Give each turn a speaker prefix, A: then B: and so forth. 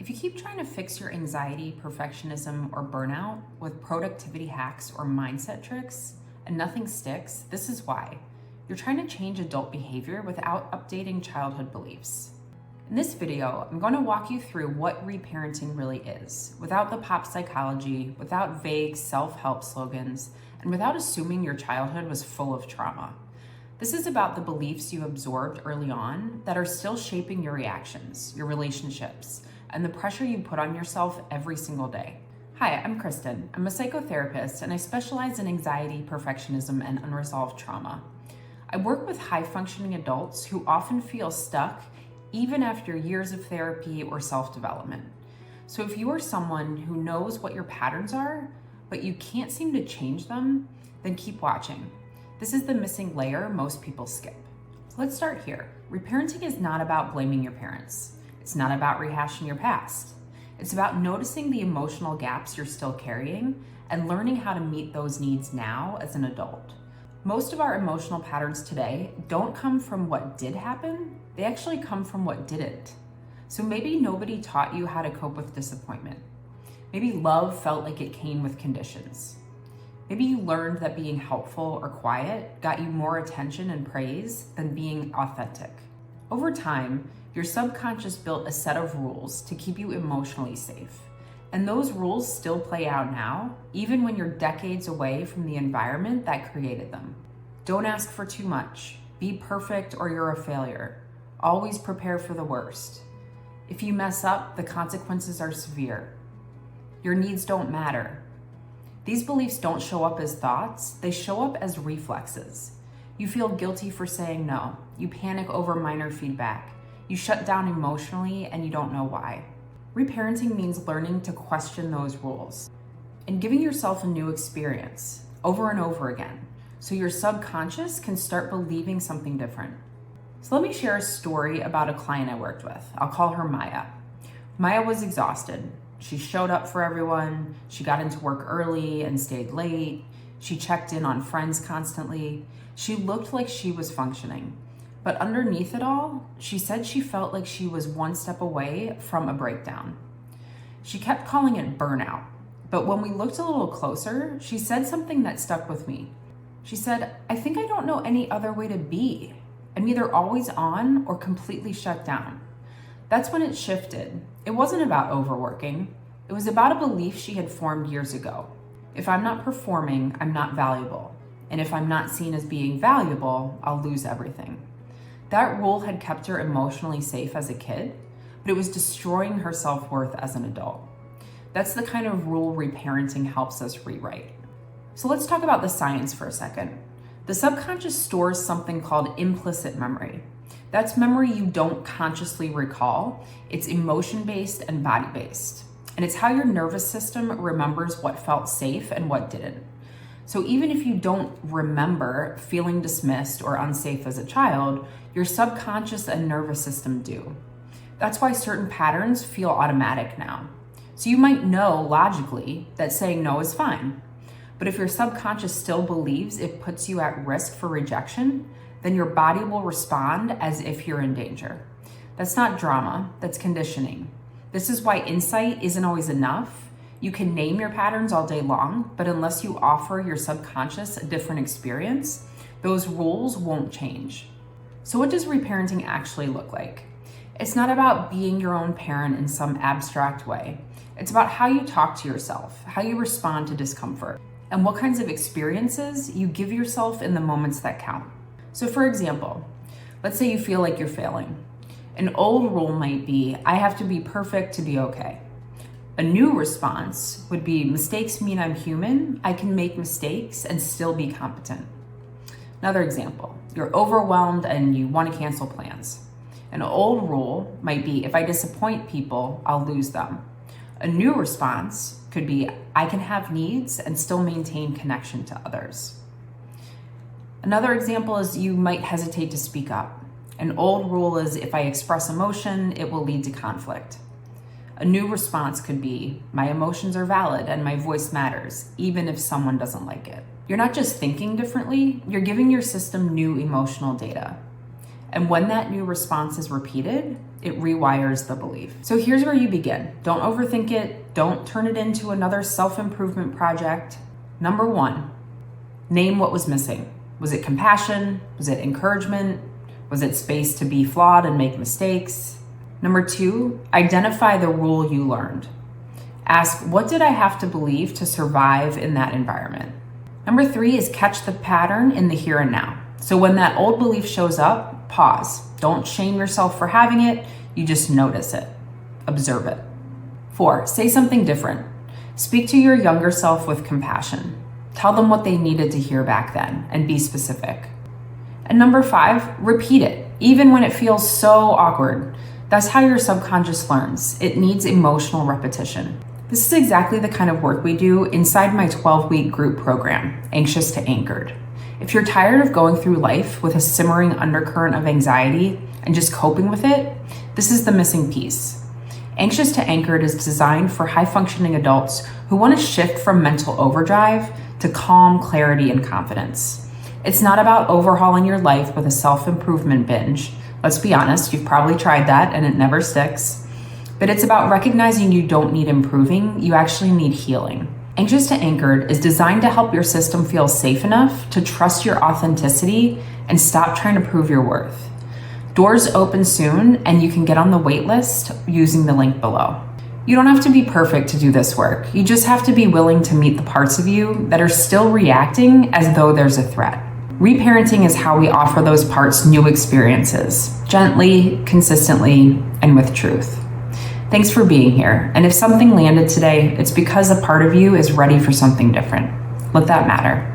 A: If you keep trying to fix your anxiety, perfectionism, or burnout with productivity hacks or mindset tricks and nothing sticks, this is why. You're trying to change adult behavior without updating childhood beliefs. In this video, I'm going to walk you through what reparenting really is, without the pop psychology, without vague self-help slogans, and without assuming your childhood was full of trauma. This is about the beliefs you absorbed early on that are still shaping your reactions, your relationships, and the pressure you put on yourself every single day. Hi, I'm Kristen. I'm a psychotherapist and I specialize in anxiety, perfectionism, and unresolved trauma. I work with high-functioning adults who often feel stuck even after years of therapy or self-development. So if you are someone who knows what your patterns are, but you can't seem to change them, then keep watching. This is the missing layer most people skip. So let's start here. Reparenting is not about blaming your parents. It's not about rehashing your past. It's about noticing the emotional gaps you're still carrying and learning how to meet those needs now as an adult. Most of our emotional patterns today don't come from what did happen, they actually come from what didn't. So maybe nobody taught you how to cope with disappointment. Maybe love felt like it came with conditions. Maybe you learned that being helpful or quiet got you more attention and praise than being authentic. Over time, your subconscious built a set of rules to keep you emotionally safe. And those rules still play out now, even when you're decades away from the environment that created them. Don't ask for too much. Be perfect or you're a failure. Always prepare for the worst. If you mess up, the consequences are severe. Your needs don't matter. These beliefs don't show up as thoughts, they show up as reflexes. You feel guilty for saying no. You panic over minor feedback. You shut down emotionally and you don't know why. Reparenting means learning to question those rules and giving yourself a new experience over and over again so your subconscious can start believing something different. So let me share a story about a client I worked with. I'll call her Maya. Maya was exhausted. She showed up for everyone. She got into work early and stayed late. She checked in on friends constantly. She looked like she was functioning. But underneath it all, she said she felt like she was one step away from a breakdown. She kept calling it burnout, but when we looked a little closer, she said something that stuck with me. She said, "I think I don't know any other way to be. I'm either always on or completely shut down." That's when it shifted. It wasn't about overworking. It was about a belief she had formed years ago. If I'm not performing, I'm not valuable. And if I'm not seen as being valuable, I'll lose everything. That rule had kept her emotionally safe as a kid, but it was destroying her self-worth as an adult. That's the kind of rule reparenting helps us rewrite. So let's talk about the science for a second. The subconscious stores something called implicit memory. That's memory you don't consciously recall. It's emotion-based and body-based. And it's how your nervous system remembers what felt safe and what didn't. So even if you don't remember feeling dismissed or unsafe as a child, your subconscious and nervous system do. That's why certain patterns feel automatic now. So you might know logically that saying no is fine, but if your subconscious still believes it puts you at risk for rejection, then your body will respond as if you're in danger. That's not drama, that's conditioning. This is why insight isn't always enough. You can name your patterns all day long, but unless you offer your subconscious a different experience, those rules won't change. So what does reparenting actually look like? It's not about being your own parent in some abstract way. It's about how you talk to yourself, how you respond to discomfort, and what kinds of experiences you give yourself in the moments that count. So for example, let's say you feel like you're failing. An old rule might be, I have to be perfect to be okay. A new response would be, mistakes mean I'm human. I can make mistakes and still be competent. Another example, you're overwhelmed and you want to cancel plans. An old rule might be, if I disappoint people, I'll lose them. A new response could be, I can have needs and still maintain connection to others. Another example is you might hesitate to speak up. An old rule is, if I express emotion, it will lead to conflict. A new response could be, my emotions are valid and my voice matters, even if someone doesn't like it. You're not just thinking differently, you're giving your system new emotional data. And when that new response is repeated, it rewires the belief. So here's where you begin. Don't overthink it. Don't turn it into another self-improvement project. Number 1, name what was missing. Was it compassion? Was it encouragement? Was it space to be flawed and make mistakes? Number 2, identify the rule you learned. Ask, what did I have to believe to survive in that environment? Number 3 is catch the pattern in the here and now. So when that old belief shows up, pause. Don't shame yourself for having it. You just notice it. Observe it. 4, say something different. Speak to your younger self with compassion. Tell them what they needed to hear back then and be specific. And number 5, repeat it, even when it feels so awkward. That's how your subconscious learns. It needs emotional repetition. This is exactly the kind of work we do inside my 12-week group program, Anxious to Anchored. If you're tired of going through life with a simmering undercurrent of anxiety and just coping with it, this is the missing piece. Anxious to Anchored is designed for high-functioning adults who want to shift from mental overdrive to calm, clarity, and confidence. It's not about overhauling your life with a self-improvement binge. Let's be honest, you've probably tried that and it never sticks. But it's about recognizing you don't need improving, you actually need healing. Anxious to Anchored is designed to help your system feel safe enough to trust your authenticity and stop trying to prove your worth. Doors open soon and you can get on the wait list using the link below. You don't have to be perfect to do this work. You just have to be willing to meet the parts of you that are still reacting as though there's a threat. Reparenting is how we offer those parts new experiences, gently, consistently, and with truth. Thanks for being here. And if something landed today, it's because a part of you is ready for something different. Let that matter.